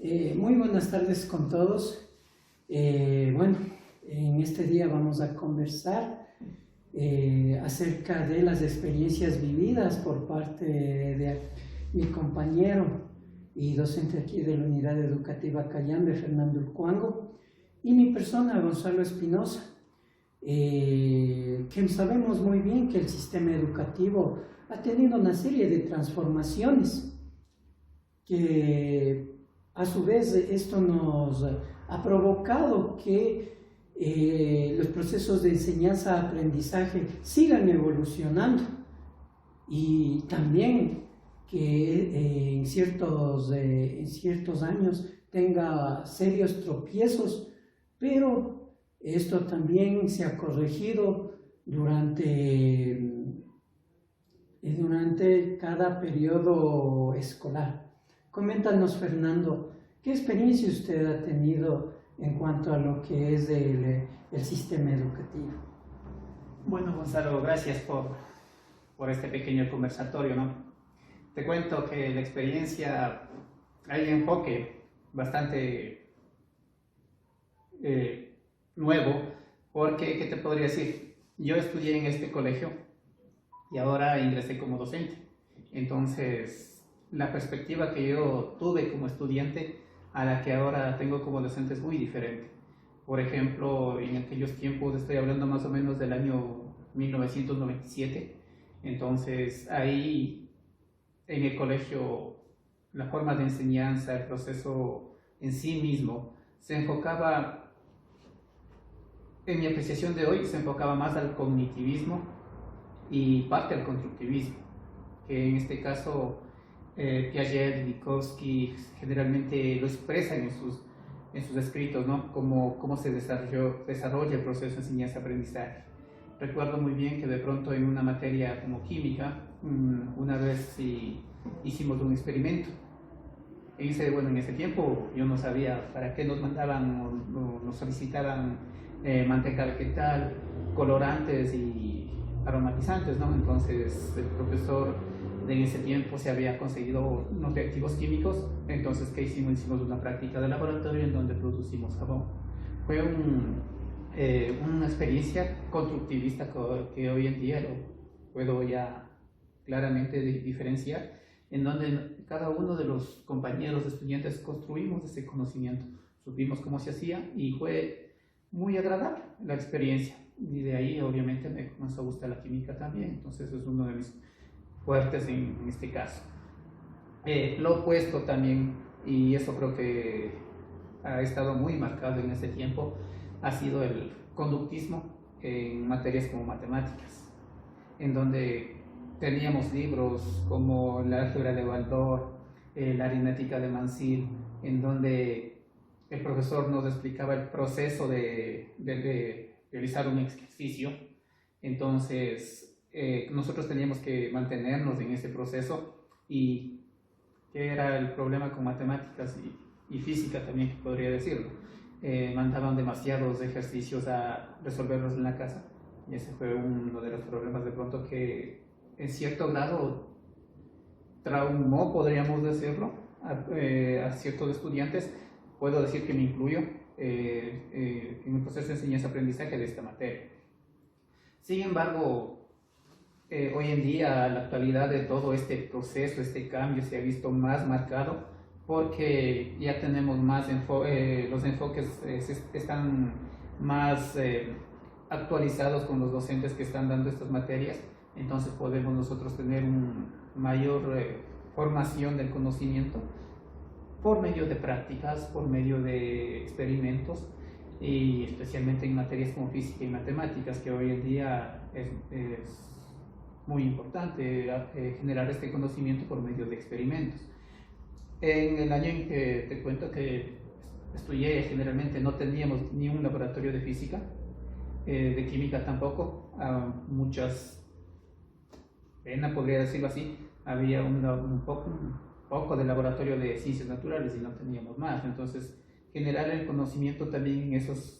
Muy buenas tardes con todos. Bueno, en este día vamos a conversar acerca de las experiencias vividas por parte de mi compañero y docente aquí de la Unidad Educativa Cayambe, Fernando Urcuango, y mi persona, Gonzalo Espinosa, que sabemos muy bien que el sistema educativo ha tenido una serie de transformaciones que a su vez esto nos ha provocado que los procesos de enseñanza-aprendizaje sigan evolucionando y también que en ciertos años tenga serios tropiezos, pero esto también se ha corregido durante cada periodo escolar. Coméntanos, Fernando, ¿qué experiencia usted ha tenido en cuanto a lo que es el sistema educativo? Bueno, Gonzalo, gracias por este pequeño conversatorio, ¿no? Te cuento que la experiencia, hay un enfoque bastante nuevo, porque, ¿qué te podría decir? Yo estudié en este colegio y ahora ingresé como docente. Entonces, la perspectiva que yo tuve como estudiante a la que ahora tengo como docente es muy diferente. Por ejemplo, en aquellos tiempos, estoy hablando más o menos del año 1997, entonces ahí en el colegio la forma de enseñanza, el proceso en sí mismo, se enfocaba, en mi apreciación de hoy, se enfocaba más al cognitivismo y parte al constructivismo, que en este caso Piaget y Vygotsky generalmente lo expresan en sus escritos, ¿no? Cómo se desarrolla el proceso de enseñanza-aprendizaje. Recuerdo muy bien que de pronto en una materia como química, una vez hicimos un experimento. En ese tiempo yo no sabía para qué nos mandaban o nos solicitaban manteca vegetal, colorantes y aromatizantes, ¿no? Entonces el profesor en ese tiempo se había conseguido unos reactivos químicos. Entonces, ¿qué hicimos? Hicimos una práctica de laboratorio en donde producimos jabón. Fue una experiencia constructivista que hoy en día lo puedo ya claramente diferenciar, en donde cada uno de los compañeros estudiantes construimos ese conocimiento, supimos cómo se hacía y fue muy agradable la experiencia. Y de ahí obviamente me comenzó a gustar la química también, entonces es uno de mis fuertes en este caso. Lo opuesto también, y eso creo que ha estado muy marcado en este tiempo, ha sido el conductismo en materias como matemáticas, en donde teníamos libros como la álgebra de Baldor, la aritmética de Mansil, en donde el profesor nos explicaba el proceso de realizar un ejercicio. Entonces nosotros teníamos que mantenernos en ese proceso. Y que era el problema con matemáticas y física también, que podría decirlo, mandaban demasiados ejercicios a resolverlos en la casa, y ese fue uno de los problemas de pronto que en cierto grado traumó, podríamos decirlo, a ciertos estudiantes. Puedo decir que me incluyo en el proceso de enseñanza-aprendizaje de esta materia. Sin embargo, hoy en día, la actualidad de todo este proceso, este cambio se ha visto más marcado, porque ya tenemos más los enfoques están más actualizados con los docentes que están dando estas materias. Entonces podemos nosotros tener una mayor formación del conocimiento por medio de prácticas, por medio de experimentos, y especialmente en materias como física y matemáticas, que hoy en día es muy importante generar este conocimiento por medio de experimentos. En el año en que te cuento que estudié, generalmente no teníamos ni un laboratorio de física, de química tampoco, muchas pena, podría decirlo así. Había un poco de laboratorio de ciencias naturales y no teníamos más. Entonces, generar el conocimiento también en esas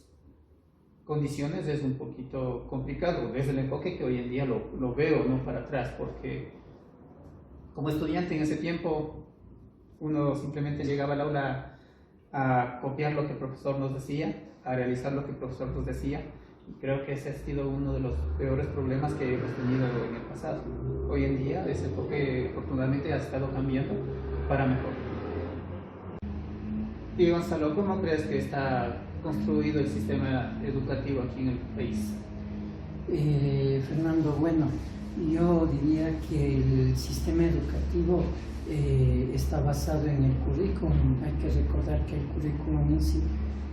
condiciones es un poquito complicado, desde el enfoque que hoy en día lo veo, ¿no?, para atrás, porque como estudiante en ese tiempo uno simplemente llegaba al aula a copiar lo que el profesor nos decía, a realizar lo que el profesor nos decía. Y creo que ese ha sido uno de los peores problemas que hemos tenido en el pasado. Hoy en día ese enfoque afortunadamente ha estado cambiando para mejor. Y Gonzalo, ¿cómo crees que está construido el sistema educativo aquí en el país? Fernando, bueno, yo diría que el sistema educativo está basado en el currículum. Hay que recordar que el currículum en sí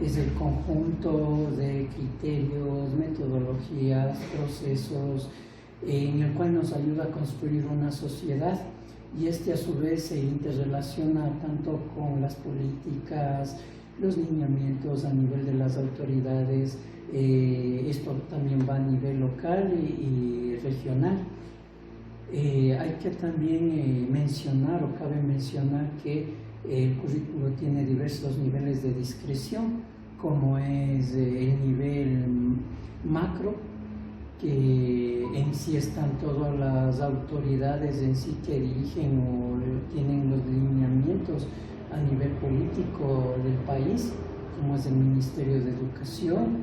es el conjunto de criterios, metodologías, procesos en el cual nos ayuda a construir una sociedad, y este a su vez se interrelaciona tanto con las políticas, los lineamientos a nivel de las autoridades. Esto también va a nivel local y regional. Hay que también mencionar, o cabe mencionar, que el currículo tiene diversos niveles de discreción, como es el nivel macro, que en sí están todas las autoridades en sí que dirigen o tienen los lineamientos a nivel político del país, como es el Ministerio de Educación,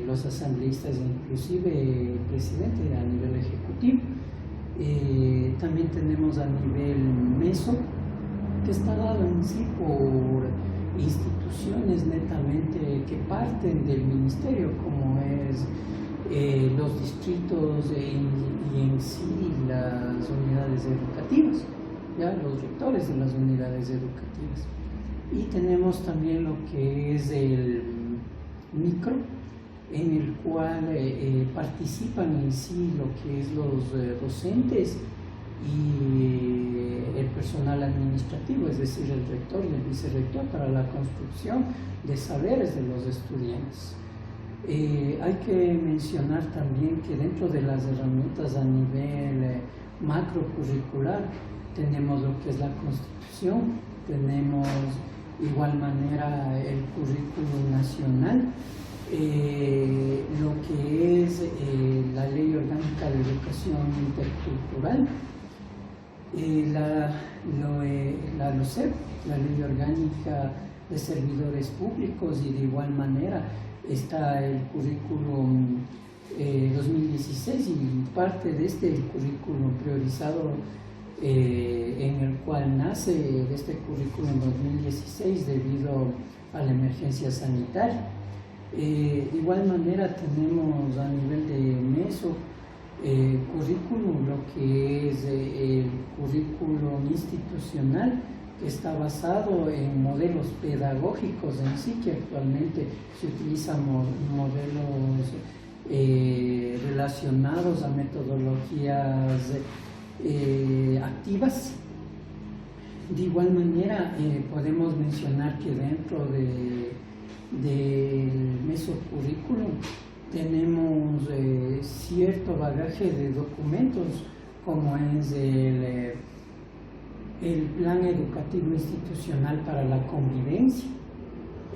los asambleístas, inclusive el presidente a nivel ejecutivo. También tenemos a nivel meso, que está dado en sí por instituciones netamente que parten del ministerio, como es los distritos y en sí las unidades educativas, ya los rectores de las unidades educativas. Y tenemos también lo que es el micro, en el cual participan en sí lo que es los docentes y el personal administrativo, es decir, el rector y el vicerrector, para la construcción de saberes de los estudiantes. Hay que mencionar también que dentro de las herramientas a nivel macrocurricular tenemos lo que es la Constitución, tenemos igual manera el currículum nacional, lo que es la Ley Orgánica de Educación Intercultural, la LOCEP, la Ley Orgánica de Servidores Públicos, y de igual manera está el currículum 2016, y parte de este currículum priorizado en el cual nace este currículum 2016 debido a la emergencia sanitaria. De igual manera tenemos a nivel de meso currículum, lo que es el currículum institucional, que está basado en modelos pedagógicos en sí, que actualmente se utilizan modelos relacionados a metodologías activas. De igual manera podemos mencionar que dentro del mesocurrículum tenemos cierto bagaje de documentos, como es el Plan Educativo Institucional para la Convivencia,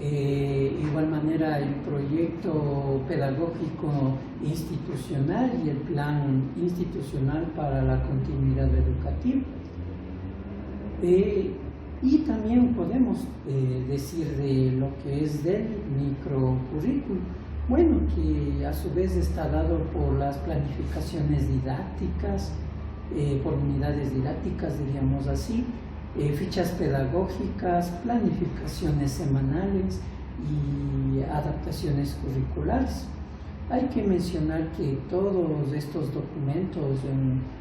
igual manera el Proyecto Pedagógico Institucional y el Plan Institucional para la Continuidad Educativa. Y también podemos decir de lo que es del microcurrículo, bueno, que a su vez está dado por las planificaciones didácticas, por unidades didácticas, diríamos así, fichas pedagógicas, planificaciones semanales y adaptaciones curriculares. Hay que mencionar que todos estos documentos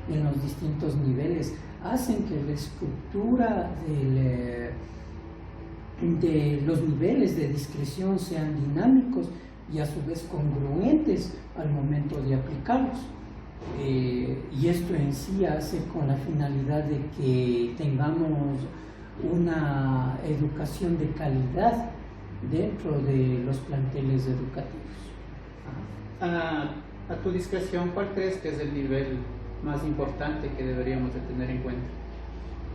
en los distintos niveles hacen que la estructura de los niveles de discreción sean dinámicos y a su vez congruentes al momento de aplicarlos. Y esto en sí hace con la finalidad de que tengamos una educación de calidad dentro de los planteles educativos. A tu discreción, ¿cuál crees que es el nivel más importante que deberíamos de tener en cuenta?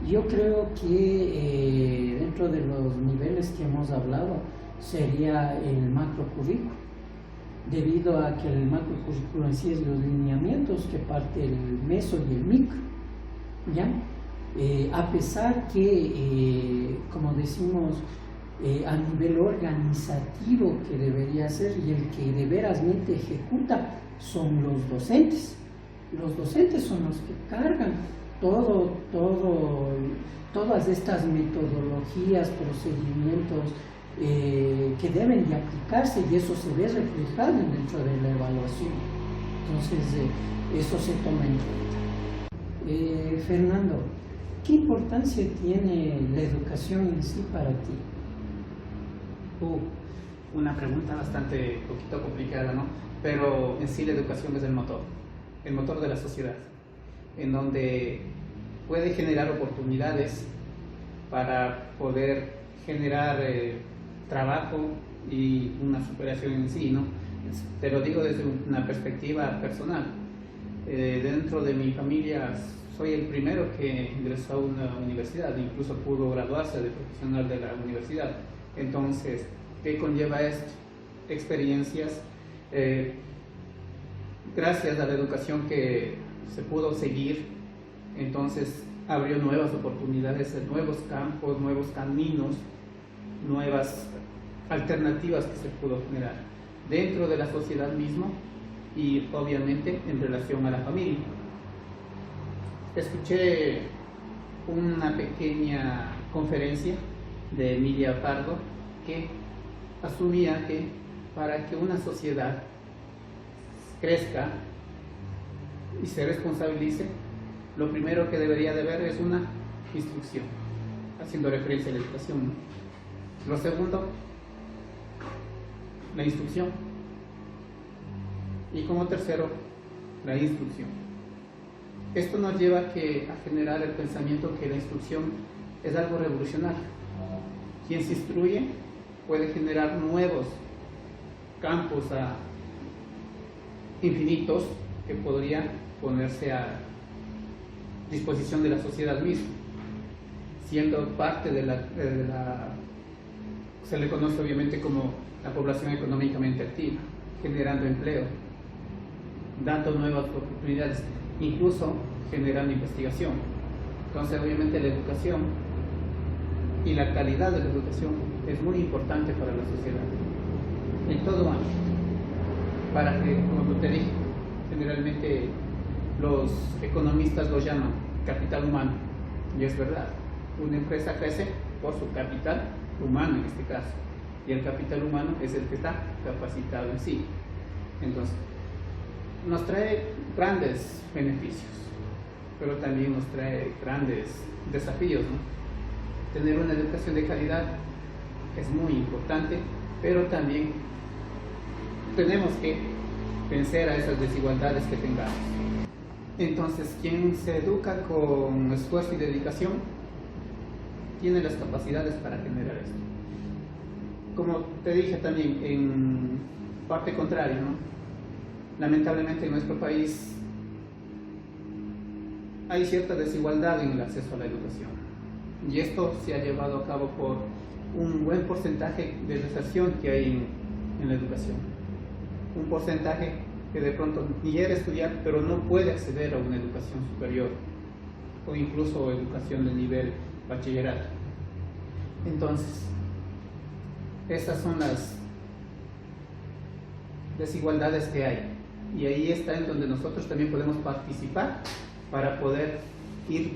Yo creo que dentro de los niveles que hemos hablado sería el macrocurrículo, debido a que el macrocurrículo en sí es los lineamientos que parte el meso y el micro, ¿ya? A pesar que, como decimos, a nivel organizativo que debería ser, y el que de verasmente ejecuta son los docentes. Los docentes son los que cargan todas estas metodologías, procedimientos que deben de aplicarse, y eso se ve reflejado dentro de la evaluación. Entonces, eso se toma en cuenta. Fernando, ¿qué importancia tiene la educación en sí para ti? Una pregunta bastante poquito complicada, ¿no? Pero en sí la educación es el motor de la sociedad, en donde puede generar oportunidades para poder generar trabajo y una superación en sí, ¿no? Te lo digo desde una perspectiva personal. Dentro de mi familia soy el primero que ingresó a una universidad, incluso pudo graduarse de profesional de la universidad. Entonces, ¿qué conlleva esto? Experiencias. Gracias a la educación que se pudo seguir, entonces abrió nuevas oportunidades, nuevos campos, nuevos caminos, nuevas alternativas que se pudo generar dentro de la sociedad misma y obviamente en relación a la familia. Escuché una pequeña conferencia de Emilia Pardo que asumía que para que una sociedad crezca y se responsabilice, lo primero que debería de haber es una instrucción, haciendo referencia a la educación, ¿no? Lo segundo, la instrucción. Y como tercero, la instrucción. Esto nos lleva a generar el pensamiento que la instrucción es algo revolucionario. Quien se instruye puede generar nuevos campos infinitos que podrían ponerse a disposición de la sociedad misma, siendo parte se le conoce obviamente como la población económicamente activa, generando empleo, dando nuevas oportunidades, incluso generando investigación. Entonces obviamente la educación y la calidad de la educación es muy importante para la sociedad, en todo ámbito, para que, como te dije, generalmente los economistas lo llaman capital humano, y es verdad, una empresa crece por su capital humano en este caso, y el capital humano es el que está capacitado en sí. Entonces, nos trae grandes beneficios, pero también nos trae grandes desafíos, ¿no? Tener una educación de calidad es muy importante, pero también tenemos que vencer a esas desigualdades que tengamos. Entonces, quien se educa con esfuerzo y dedicación tiene las capacidades para generar esto. Como te dije también, en parte contraria, ¿no? Lamentablemente en nuestro país hay cierta desigualdad en el acceso a la educación, y esto se ha llevado a cabo por un buen porcentaje de deserción que hay en la educación. Un porcentaje que de pronto ni quiere estudiar, pero no puede acceder a una educación superior o incluso educación de nivel bachillerato. Entonces, esas son las desigualdades que hay, y ahí está en donde nosotros también podemos participar para poder ir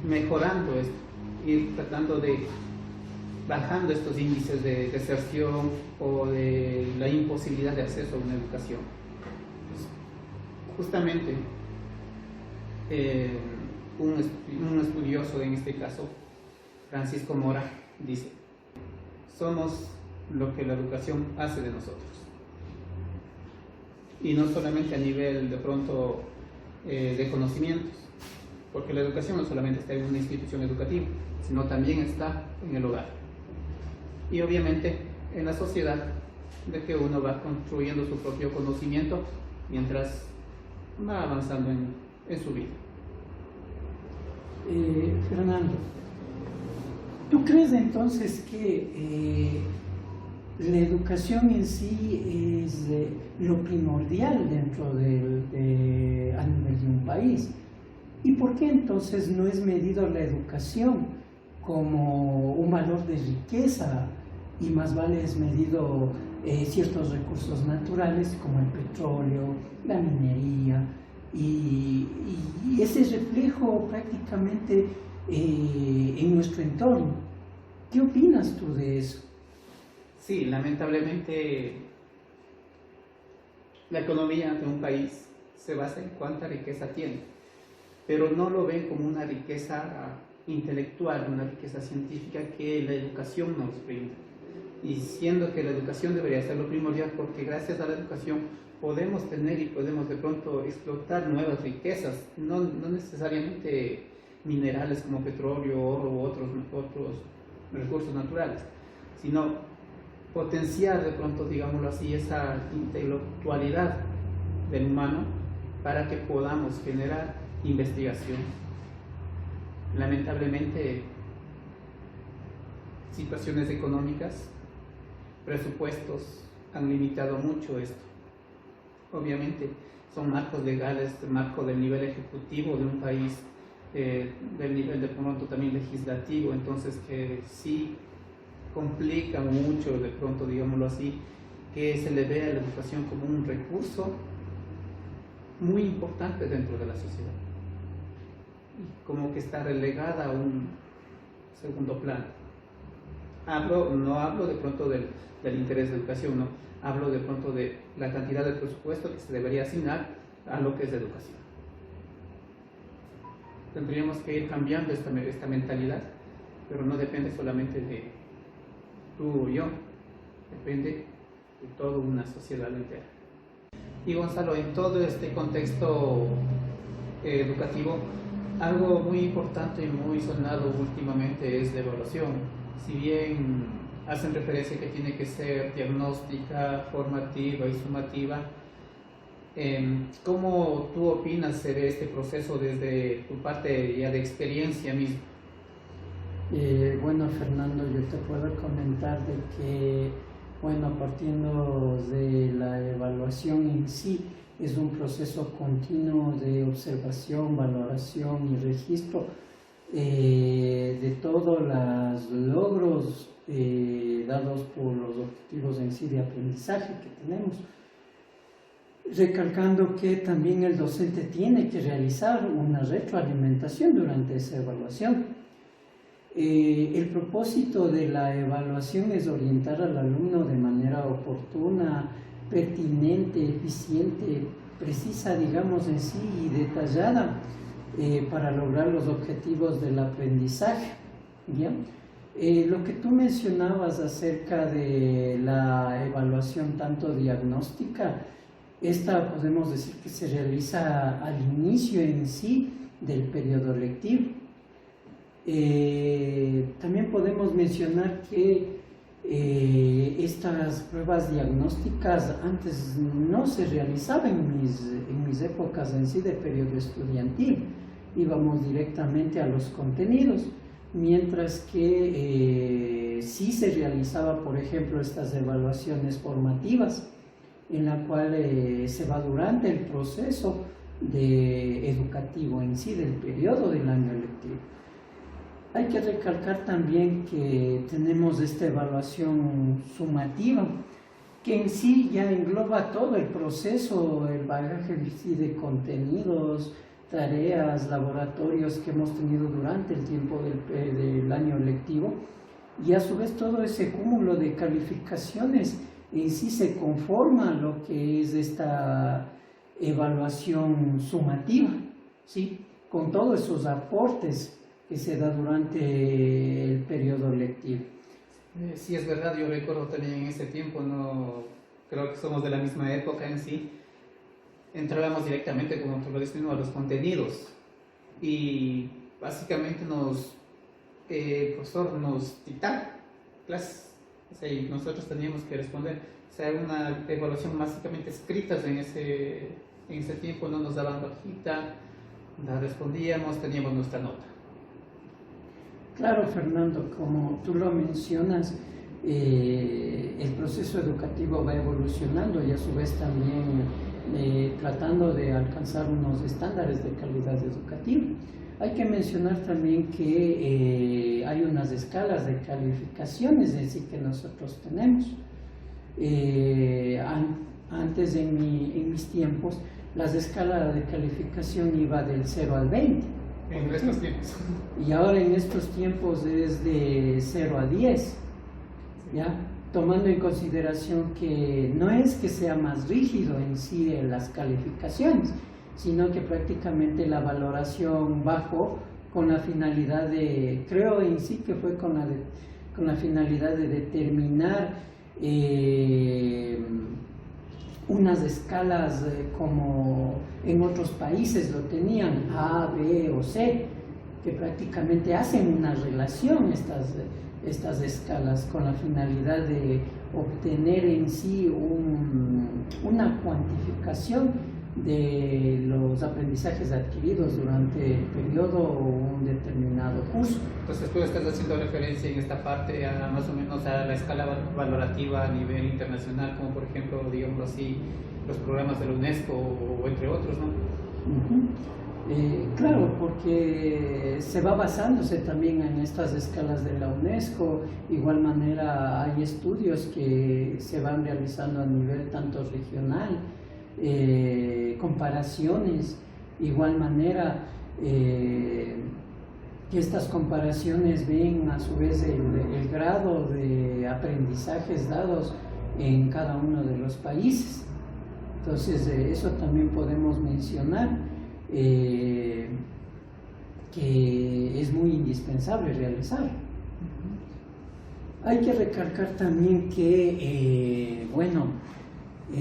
mejorando esto, ir tratando de bajando estos índices de deserción o de la imposibilidad de acceso a una educación. Justamente un estudioso, en este caso Francisco Mora, dice: somos lo que la educación hace de nosotros. Y no solamente a nivel de pronto de conocimientos, porque la educación no solamente está en una institución educativa, sino también está en el hogar. Y obviamente en la sociedad, de que uno va construyendo su propio conocimiento mientras va avanzando en su vida. Fernando, ¿tú crees entonces que la educación en sí es lo primordial dentro a nivel de un país? ¿Y por qué entonces no es medido la educación como un valor de riqueza y más vale es medido ciertos recursos naturales como el petróleo, la minería, y ese reflejo prácticamente en nuestro entorno. ¿Qué opinas tú de eso? Sí, lamentablemente la economía de un país se basa en cuánta riqueza tiene, pero no lo ven como una riqueza intelectual, una riqueza científica que la educación nos brinda. Y siendo que la educación debería ser lo primordial, porque gracias a la educación podemos tener y podemos de pronto explotar nuevas riquezas, no necesariamente minerales como petróleo, oro u otros recursos naturales, sino potenciar de pronto, digámoslo así, esa intelectualidad del humano para que podamos generar investigación. Lamentablemente, situaciones económicas, presupuestos han limitado mucho esto. Obviamente son marcos legales, marco del nivel ejecutivo de un país, del nivel de pronto también legislativo, entonces que sí complica mucho de pronto, digámoslo así, que se le vea a la educación como un recurso muy importante dentro de la sociedad, y como que está relegada a un segundo plano. No hablo de pronto del interés de educación, no, hablo de pronto de la cantidad de presupuesto que se debería asignar a lo que es educación. Tendríamos que ir cambiando esta mentalidad, pero no depende solamente de tú o yo, depende de toda una sociedad entera. Y Gonzalo, en todo este contexto educativo, algo muy importante y muy sonado últimamente es la evaluación. Si bien hacen referencia que tiene que ser diagnóstica, formativa y sumativa, ¿cómo tú opinas se ve este proceso desde tu parte ya de experiencia misma? Bueno, Fernando, yo te puedo comentar de que, bueno, partiendo de la evaluación en sí, es un proceso continuo de observación, valoración y registro de todos los logros dados por los objetivos en sí de aprendizaje que tenemos. Recalcando que también el docente tiene que realizar una retroalimentación durante esa evaluación. El propósito de la evaluación es orientar al alumno de manera oportuna, pertinente, eficiente, precisa, digamos, en sí y detallada para lograr los objetivos del aprendizaje. ¿Ya? Lo que tú mencionabas acerca de la evaluación tanto diagnóstica, esta podemos decir que se realiza al inicio en sí del periodo lectivo. También podemos mencionar que estas pruebas diagnósticas antes no se realizaban en mis épocas en sí de periodo estudiantil. Íbamos directamente a los contenidos, mientras que sí se realizaba, por ejemplo, estas evaluaciones formativas, en la cual se va durante el proceso educativo en sí del periodo del año lectivo. Hay que recalcar también que tenemos esta evaluación sumativa, que en sí ya engloba todo el proceso, el bagaje de contenidos, tareas, laboratorios que hemos tenido durante el tiempo del año lectivo, y a su vez todo ese cúmulo de calificaciones en sí se conforma a lo que es esta evaluación sumativa, ¿sí? Con todos esos aportes que se da durante el periodo lectivo. Sí, es verdad, yo recuerdo también en ese tiempo, no creo que somos de la misma época en sí, entrábamos directamente, como tú lo dices, a los contenidos, y básicamente el profesor nos dictaba clases, o sea, y nosotros teníamos que responder, o sea, una evaluación básicamente escrita en ese tiempo, no nos daban hojita, la respondíamos, teníamos nuestra nota. Claro, Fernando, como tú lo mencionas, el proceso educativo va evolucionando y a su vez también tratando de alcanzar unos estándares de calidad educativa. Hay que mencionar también que hay unas escalas de calificaciones en sí que nosotros tenemos. Antes en mis tiempos, las escalas de calificación iba del 0 al 20. En estos tiempos. Y ahora en estos tiempos es de 0 a 10, ¿ya? Tomando en consideración que no es que sea más rígido en sí en las calificaciones, sino que prácticamente la valoración bajó con la finalidad de, creo en sí que fue con la finalidad de determinar unas escalas como en otros países lo tenían, A, B o C, que prácticamente hacen una relación estas escalas con la finalidad de obtener en sí una cuantificación de los aprendizajes adquiridos durante el periodo o un determinado curso. Entonces tú estás haciendo referencia en esta parte a más o menos a la escala valorativa a nivel internacional, como por ejemplo, digamos así, los programas de la UNESCO o entre otros, ¿no? Claro, porque se va basándose también en estas escalas de la UNESCO. Igual manera hay estudios que se van realizando a nivel tanto regional, comparaciones, igual manera que estas comparaciones ven a su vez el grado de aprendizajes dados en cada uno de los países. Entonces eso también podemos mencionar que es muy indispensable realizar. Hay que recalcar también que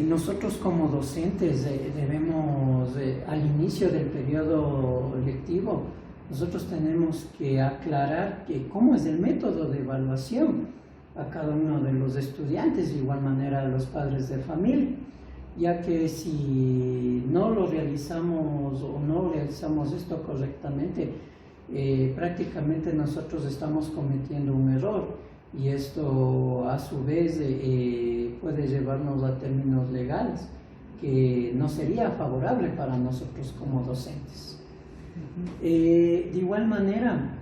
nosotros como docentes debemos, al inicio del periodo lectivo, nosotros tenemos que aclarar cómo es el método de evaluación a cada uno de los estudiantes, de igual manera a los padres de familia, ya que si no lo realizamos o no realizamos esto correctamente, prácticamente nosotros estamos cometiendo un error, y esto a su vez puede llevarnos a términos legales que no sería favorable para nosotros como docentes. De igual manera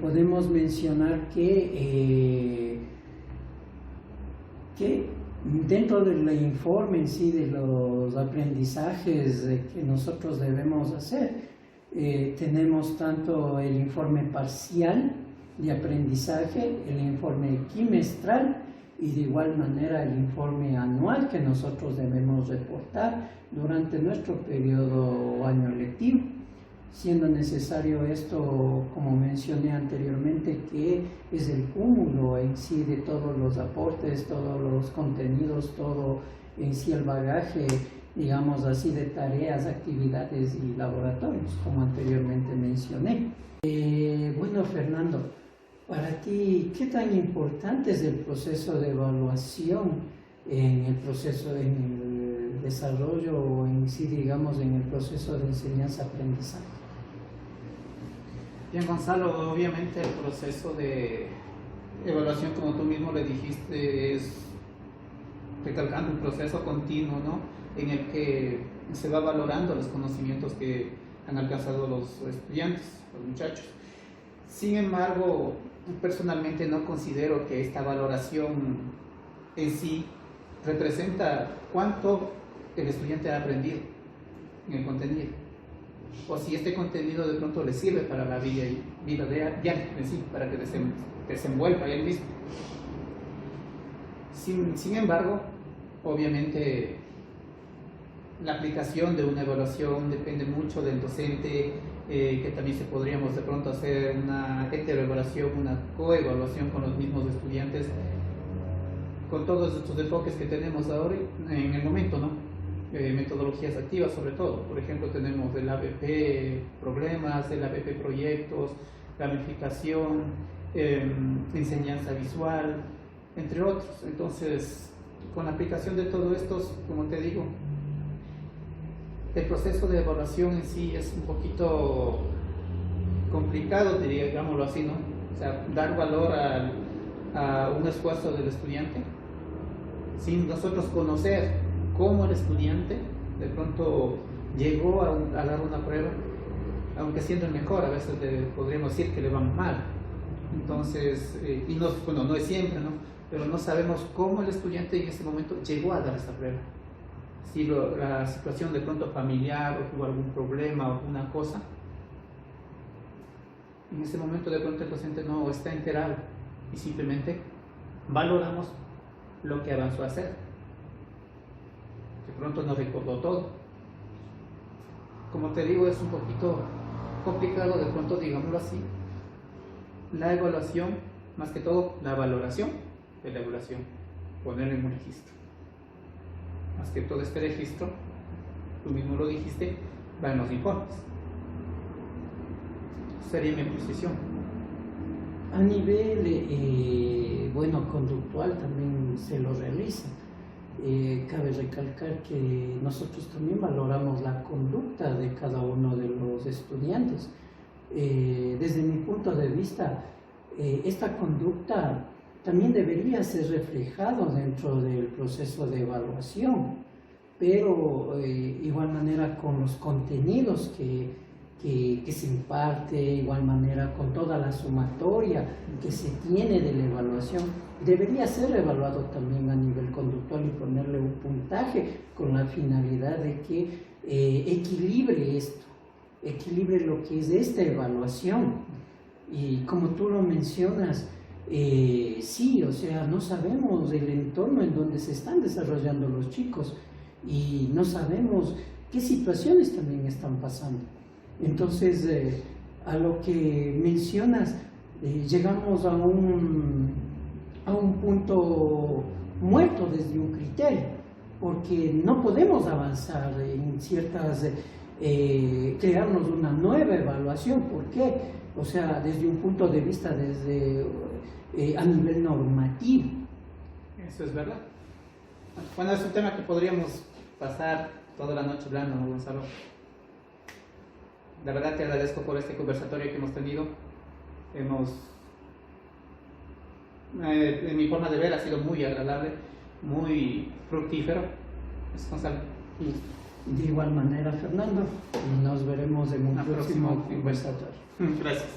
podemos mencionar que dentro del informe en sí de los aprendizajes que nosotros debemos hacer, tenemos tanto el informe parcial de aprendizaje, el informe quimestral y de igual manera el informe anual que nosotros debemos reportar durante nuestro periodo o año lectivo, siendo necesario esto, como mencioné anteriormente, que es el cúmulo en sí de todos los aportes, todos los contenidos, todo en sí el bagaje, digamos así, de tareas, actividades y laboratorios, como anteriormente mencioné. Bueno, Fernando, para ti, ¿qué tan importante es el proceso de evaluación en el desarrollo o en sí, digamos, en el proceso de enseñanza-aprendizaje? Bien, Gonzalo, obviamente el proceso de evaluación, como tú mismo le dijiste, es recalcando un proceso continuo, ¿no? En el que se va valorando los conocimientos que han alcanzado los estudiantes, los muchachos. Sin embargo, personalmente no considero que esta valoración en sí representa cuánto el estudiante ha aprendido en el contenido, o si este contenido de pronto le sirve para la vida de en sí, para que desenvuelva él mismo. Sin embargo, obviamente la aplicación de una evaluación depende mucho del docente, que también podríamos de pronto hacer una heteroevaluación, una coevaluación con los mismos estudiantes, con todos estos enfoques que tenemos ahora en el momento, ¿no? Metodologías activas sobre todo. Por ejemplo, tenemos el ABP problemas, el ABP proyectos, gamificación, enseñanza visual, entre otros. Entonces, con la aplicación de todo esto, como te digo, el proceso de evaluación en sí es un poquito complicado, digámoslo así, ¿no? O sea, dar valor a un esfuerzo del estudiante sin nosotros conocer cómo el estudiante de pronto llegó a dar una prueba, aunque siendo el mejor, a veces podríamos decir que le van mal. Entonces, y no, bueno, no es siempre, ¿no? Pero no sabemos cómo el estudiante en ese momento llegó a dar esa prueba. Si la situación de pronto familiar o tuvo algún problema o alguna cosa, en ese momento de pronto el docente no está enterado y simplemente valoramos lo que avanzó a hacer. De pronto no recordó todo. Como te digo, es un poquito complicado de pronto, digámoslo así, la evaluación, más que todo la valoración de la evaluación, ponerlo en un registro. Más que todo este registro, tú mismo lo dijiste, va en los informes. Sería mi posición. A nivel, bueno, conductual también se lo realiza. Cabe recalcar que nosotros también valoramos la conducta de cada uno de los estudiantes. Desde mi punto de vista, esta conducta también debería ser reflejado dentro del proceso de evaluación, pero igual manera con los contenidos que se imparte, igual manera con toda la sumatoria que se tiene de la evaluación, debería ser evaluado también a nivel conductual y ponerle un puntaje con la finalidad de que equilibre esto, equilibre lo que es esta evaluación. Y como tú lo mencionas, sí, o sea, no sabemos el entorno en donde se están desarrollando los chicos y no sabemos qué situaciones también están pasando. Entonces, a lo que mencionas, llegamos a un punto muerto desde un criterio, porque no podemos avanzar en ciertas, crearnos una nueva evaluación. ¿Por qué? O sea, desde un punto de vista a nivel normativo. Eso es verdad. Bueno, es un tema que podríamos pasar toda la noche hablando, ¿no, Gonzalo? La verdad te agradezco por este conversatorio que hemos tenido. En mi forma de ver ha sido muy agradable, muy fructífero. Gonzalo. De igual manera, Fernando, nos veremos en un próximo conversatorio. Gracias.